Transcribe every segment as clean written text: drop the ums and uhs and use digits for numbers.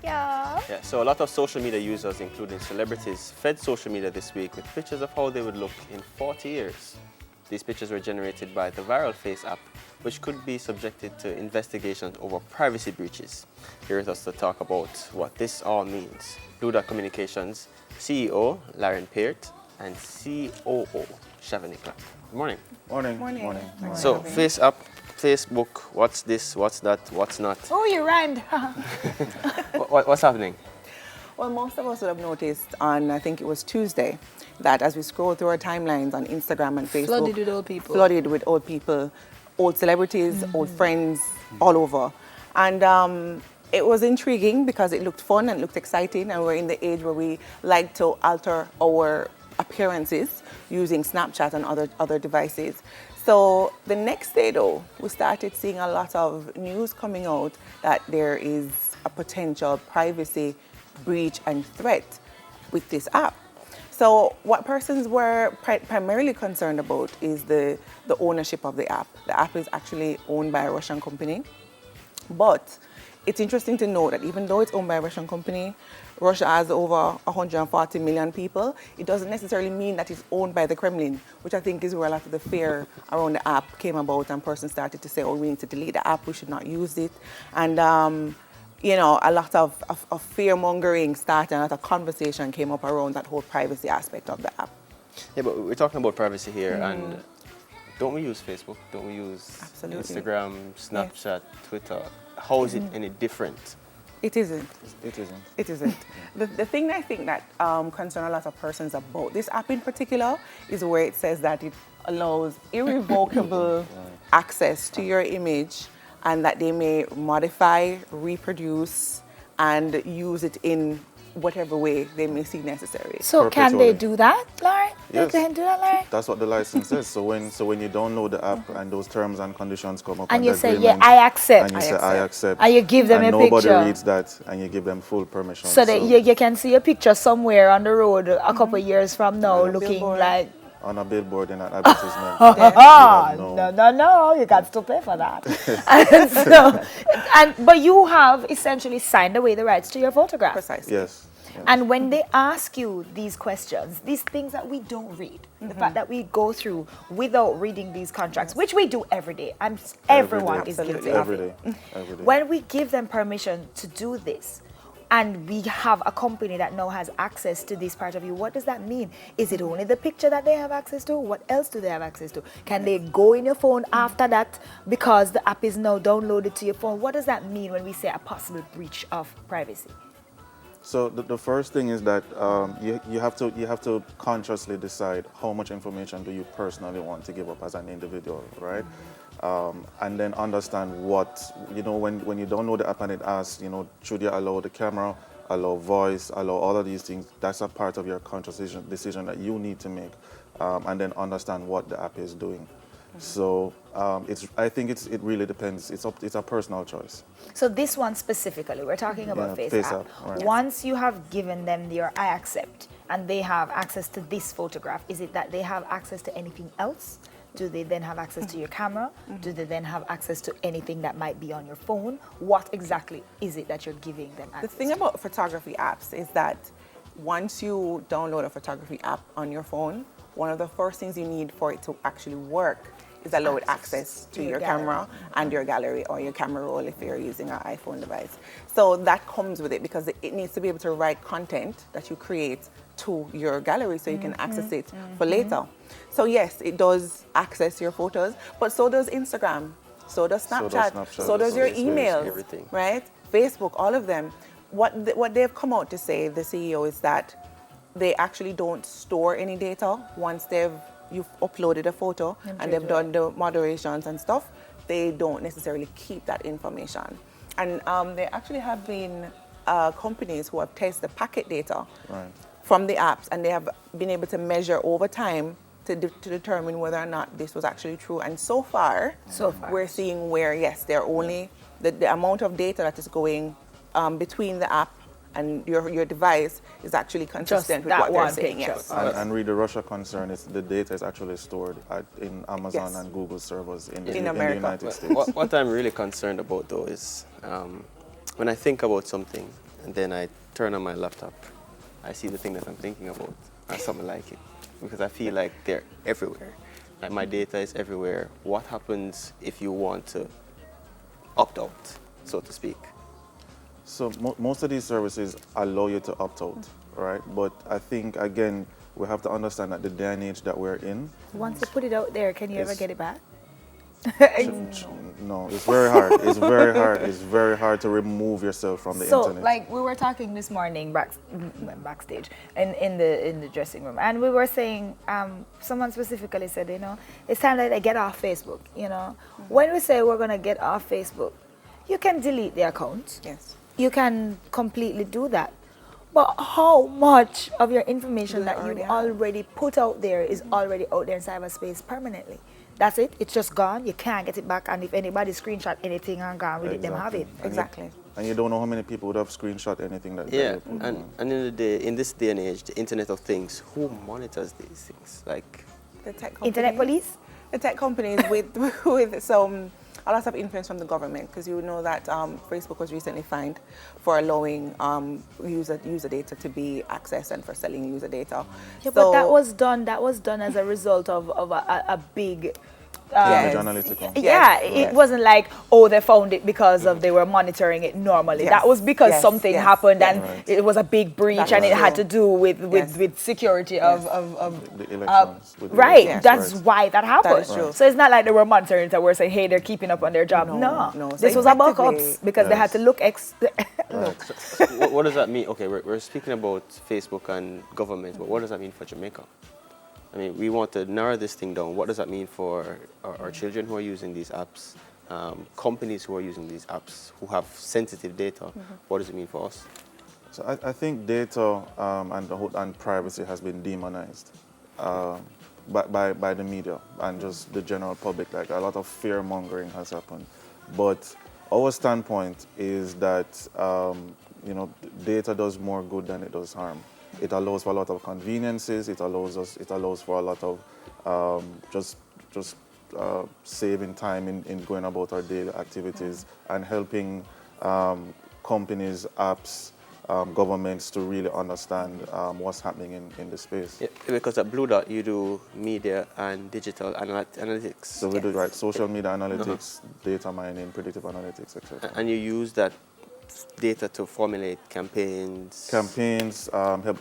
Yeah. Yeah, so a lot of social media users, including celebrities, fed social media this week with pictures of how they would look in 40 years. These pictures were generated by the viral FaceApp, which could be subjected to investigations over privacy breaches. Here with us to talk about what this all means, Blue Dot Communications CEO Laren Peart and COO Shavani Clark. Good morning. Morning. Morning. So FaceApp, Facebook, what's this, what's that, what's not? Oh, you rhymed. What's happening? Well, most of us would have noticed on, I think it was Tuesday, that as we scroll through our timelines on Instagram and Facebook, flooded with old people, old celebrities, old friends, all over. And it was intriguing because it looked fun and looked exciting, and we're in the age where we like to alter our appearances using Snapchat and other devices. So the next day, though, we started seeing a lot of news coming out that there is a potential privacy breach and threat with this app. So what persons were primarily concerned about is the ownership of the app. The app is actually owned by a Russian company, but it's interesting to note that even though it's owned by a Russian company, Russia has over 140 million people. It doesn't necessarily mean that it's owned by the Kremlin, which I think is where a lot of the fear around the app came about, and persons started to say, oh, we need to delete the app, we should not use it. And you know, a lot of fear-mongering started, and a lot of conversation came up around that whole privacy aspect of the app. Yeah, but we're talking about privacy here, and don't we use Facebook? Don't we use Instagram, Snapchat, Twitter? How is it any different? It isn't. It isn't. It isn't. The thing I think that concerns a lot of persons about this app in particular is where it says that it allows irrevocable access to your image, and that they may modify, reproduce, and use it in whatever way they may see necessary. So can they do that, Lauren? Yes. They can do that, Lauren? That's what the license says. So when you download the app and those terms and conditions come up, And you say, agreement, yeah, I accept. and you say, I accept, And you give them and a nobody picture. reads that, and you give them full permission. So that you can see a picture somewhere on the road a couple of years from now looking billboard. like... on a billboard in an advertisement. No, you got to pay for that. But you have essentially signed away the rights to your photograph. Precisely. Yes. And when they ask you these questions, these things that we don't read, the fact that we go through without reading these contracts, which we do every day, and everyone is guilty of Every it. day. Every day. When we give them permission to do this, and we have a company that now has access to this part of you, what does that mean? Is it only the picture that they have access to? What else do they have access to? Can they go in your phone after that because the app is now downloaded to your phone? What does that mean when we say a possible breach of privacy? So the first thing is that you have to consciously decide how much information do you personally want to give up as an individual, right? And then understand what, you know, when you download the app and it asks, you know, should you allow the camera, allow voice, allow all of these things, that's a part of your conscious decision that you need to make, and then understand what the app is doing. So I think it really depends. It's a personal choice. So this one specifically, we're talking about FaceApp. Right. Once you have given them your I accept and they have access to this photograph, is it that they have access to anything else? Do they then have access to your camera? Do they then have access to anything that might be on your phone? What exactly is it that you're giving them access The thing about photography apps is that once you download a photography app on your phone, one of the first things you need for it to actually work is allowed access to your camera and your gallery, or your camera roll if you're using an iPhone device. So that comes with it because it needs to be able to write content that you create to your gallery so you can access it for later. So yes, it does access your photos, but so does Instagram, so does Snapchat, so does your emails, everything. right? Facebook, all of them. What they've come out to say, the CEO, is that they actually don't store any data once you've uploaded a photo and they've done the moderations and stuff. They don't necessarily keep that information. And there actually have been companies who have tested the packet data from the apps, and they have been able to measure over time to determine whether or not this was actually true. And so far we're seeing where, yes, they're only, the amount of data that is going between the app and your device is actually consistent with what they're saying. Yes. And read the Russia concern, the data is actually stored in Amazon and Google servers in the United States. What I'm really concerned about, though, is when I think about something, and then I turn on my laptop, I see the thing that I'm thinking about, or something like it, because I feel like they're everywhere. Like my data is everywhere. What happens if you want to opt out, so to speak? So most of these services allow you to opt out, right? But I think, again, we have to understand that the day and age that we're in, Once you put it out there, can you ever It's- get it back? no, it's very hard. It's very hard. It's very hard to remove yourself from the So, internet. like we were talking this morning backstage in the dressing room, and we were saying, someone specifically said, it's time that I get off Facebook. When we say we're gonna get off Facebook, you can delete the account. Yes. You can completely do that. But how much of your information Do that you you already have? already put out there is already out there in cyberspace permanently? That's it. It's just gone. You can't get it back. And if anybody screenshot anything and gone with it, them have it. Exactly. And you don't know how many people would have screenshot anything that Yeah, you put and in this day and age, the Internet of Things, who monitors these things? Like, The tech Internet companies- police? The tech companies with some a lot of influence from the government, because you know that Facebook was recently fined for allowing user data to be accessed and for selling user data. Yeah, but that was done as a result of a big Cambridge Yes. Analytica. yeah, Yes. it wasn't like, oh, they found it because of they were monitoring it normally. Yes. That was because Yes. something Yes. happened Yes. and Right. it was a big breach That's and it had true. to do with Yes. security Yes. of The elections. with the right. elections, That's right. why that happened. is true. So it's not like they were monitoring it and we're saying, hey, they're keeping up on their job. No. So This was about effectively- backups because they had to look Right. so what does that mean? Okay, we're speaking about Facebook and government, but what does that mean for Jamaica? I mean, we want to narrow this thing down. What does that mean for our children who are using these apps, companies who are using these apps, who have sensitive data? What does it mean for us? So I think data and privacy has been demonized by the media and just the general public. Like, a lot of fear mongering has happened. But our standpoint is that data does more good than it does harm. It allows for a lot of conveniences. It allows for a lot of just saving time in going about our daily activities and helping companies, apps, governments to really understand what's happening in the space. Yeah, because at Blue Dot, you do media and digital analytics. So we do social media analytics, data mining, predictive analytics, etc. And you use that data to formulate campaigns.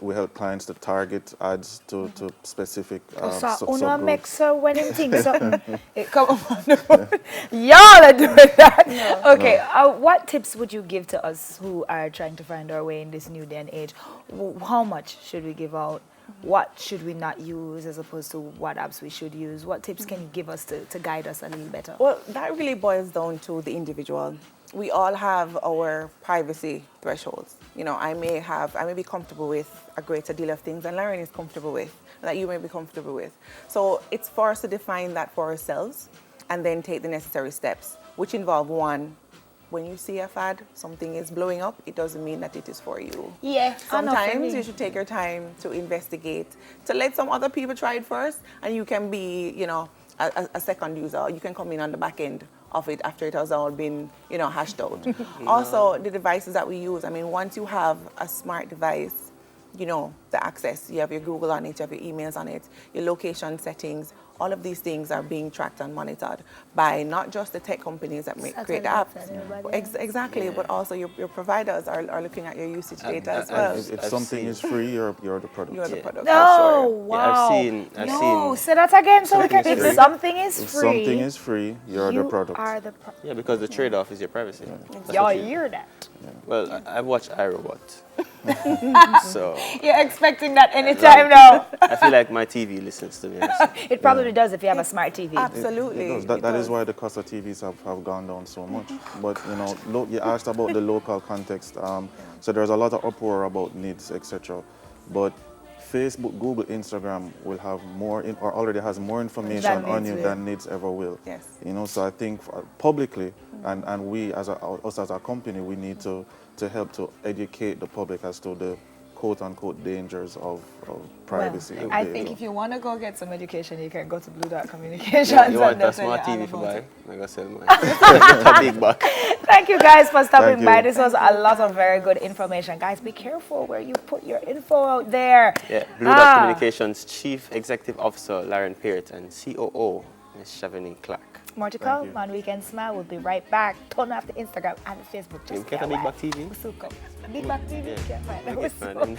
We help clients to target ads to specific. Una subgroups. make so when him think something, it come up on the phone. Y'all are doing that. Okay, what tips would you give to us who are trying to find our way in this new day and age? How much should we give out? What should we not use as opposed to what apps we should use? What tips can you give us to guide us a little better? Well, that really boils down to the individual. We all have our privacy thresholds. I may be comfortable with a greater deal of things than Lauren is comfortable with, that you may be comfortable with. So it's for us to define that for ourselves and then take the necessary steps, which involve one, when you see a fad, something is blowing up, it doesn't mean that it is for you. Yeah, Sometimes you should take your time to investigate, to let some other people try it first, and you can be, a second user. You can come in on the back end of it after it has all been, hashed out. Also, the devices that we use. I mean, once you have a smart device, the access. You have your Google on it, you have your emails on it, your location settings. All of these things are being tracked and monitored by not just the tech companies that create the apps. Exactly, but also your providers are looking at your usage data as well. If something is free, you're the product. You're the product. No, for sure. wow. I've no, seen. say that again so we can. Something is If free. something is If free, something is free, you're the product. are the product. Yeah, because the trade-off is your privacy. That's Y'all what hear that? Well, I've watched iRobot. So You're expecting that anytime now. I feel like my TV listens to me. Also. It probably does if you have a smart TV. Absolutely. It does. That is why the cost of TVs have gone down so much. But you asked about the local context. So there's a lot of uproar about needs, etc. But Facebook, Google, Instagram will have more, or already has more information on you than needs ever will. Yes. So I think publicly, and we as a company, we need to help to educate the public as to quote-unquote dangers of privacy. Well, of I data. think if you want to go get some education, you can go to Blue Dot Communications. Yeah, you want and they'll a tell you smart all TV for about buy? it. I go sell mine. A big buck. Thank you guys for stopping Thank by. you. This was a lot of very good information. Guys, be careful where you put your info out there. Yeah, Blue Dot Communications Chief Executive Officer Lauren Peart and COO Ms. Shavini Clark. More to Thank come you. on Weekend Smile. We'll be right back. Turn off the Instagram and the Facebook. You Just get a get big away. buck TV? We'll soon come. Big Back TV? Yeah. Can't find I it. get We'll mad. soon.